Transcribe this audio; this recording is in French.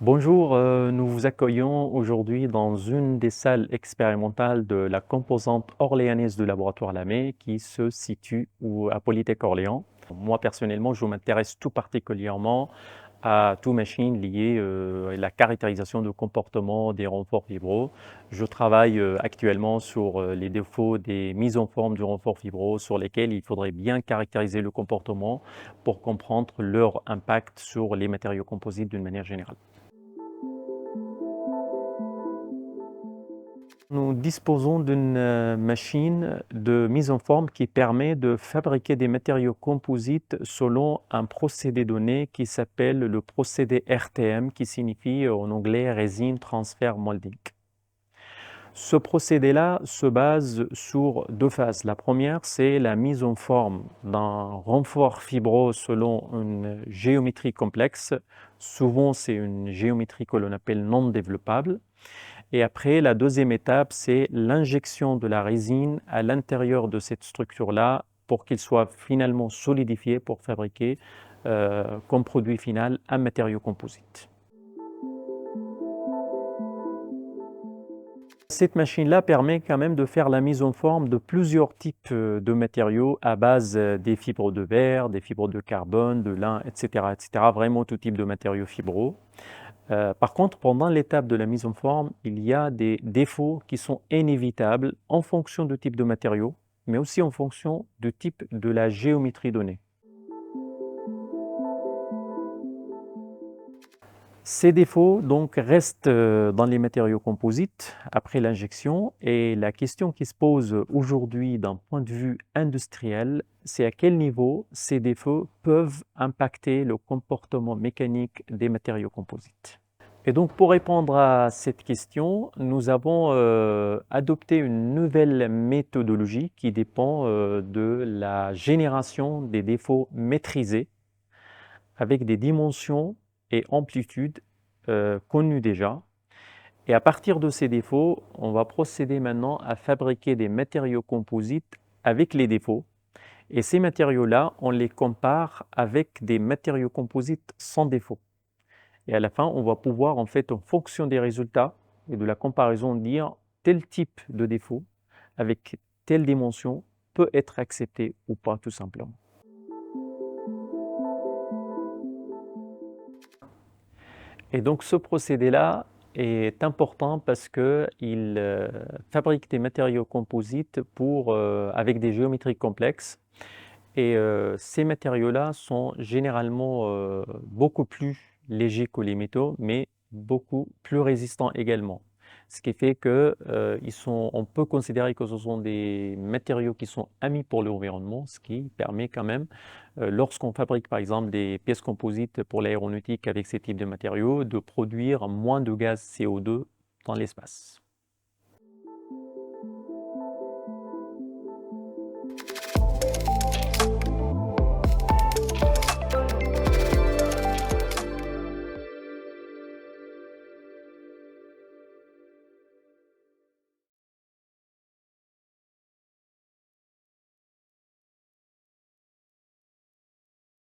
Bonjour, nous vous accueillons aujourd'hui dans une des salles expérimentales de la composante orléanaise du laboratoire Lamé qui se situe à Polytech Orléans. Moi personnellement, je m'intéresse tout particulièrement à toute machine liée à la caractérisation de comportement des renforts fibreux. Je travaille actuellement sur les défauts des mises en forme du renfort fibreux sur lesquels il faudrait bien caractériser le comportement pour comprendre leur impact sur les matériaux composites d'une manière générale. Nous disposons d'une machine de mise en forme qui permet de fabriquer des matériaux composites selon un procédé donné qui s'appelle le procédé RTM, qui signifie en anglais Resin Transfer Molding. Ce procédé-là se base sur deux phases. La première, c'est la mise en forme d'un renfort fibreux selon une géométrie complexe. Souvent, c'est une géométrie que l'on appelle non développable. Et après, la deuxième étape, c'est l'injection de la résine à l'intérieur de cette structure-là pour qu'il soit finalement solidifié pour fabriquer comme produit final un matériau composite. Cette machine-là permet quand même de faire la mise en forme de plusieurs types de matériaux à base des fibres de verre, des fibres de carbone, de lin, etc., etc. Vraiment tout type de matériaux fibreux. Par contre, pendant l'étape de la mise en forme, il y a des défauts qui sont inévitables en fonction du type de matériau, mais aussi en fonction du type de la géométrie donnée. Ces défauts donc restent dans les matériaux composites après l'injection et la question qui se pose aujourd'hui d'un point de vue industriel, c'est à quel niveau ces défauts peuvent impacter le comportement mécanique des matériaux composites. Et donc, pour répondre à cette question, nous avons adopté une nouvelle méthodologie qui dépend de la génération des défauts maîtrisés avec des dimensions et amplitudes connues déjà. Et à partir de ces défauts, on va procéder maintenant à fabriquer des matériaux composites avec les défauts. Et ces matériaux-là, on les compare avec des matériaux composites sans défaut. Et à la fin, on va pouvoir, en fait, en fonction des résultats et de la comparaison, dire tel type de défaut avec telle dimension peut être accepté ou pas, tout simplement. Et donc, ce procédé-là est important parce qu'il fabrique des matériaux composites avec des géométries complexes. Et ces matériaux-là sont généralement beaucoup plus légers que les métaux, mais beaucoup plus résistants également. Ce qui fait on peut considérer que ce sont des matériaux qui sont amis pour l'environnement, ce qui permet quand même, lorsqu'on fabrique par exemple des pièces composites pour l'aéronautique avec ces types de matériaux, de produire moins de gaz CO2 dans l'espace.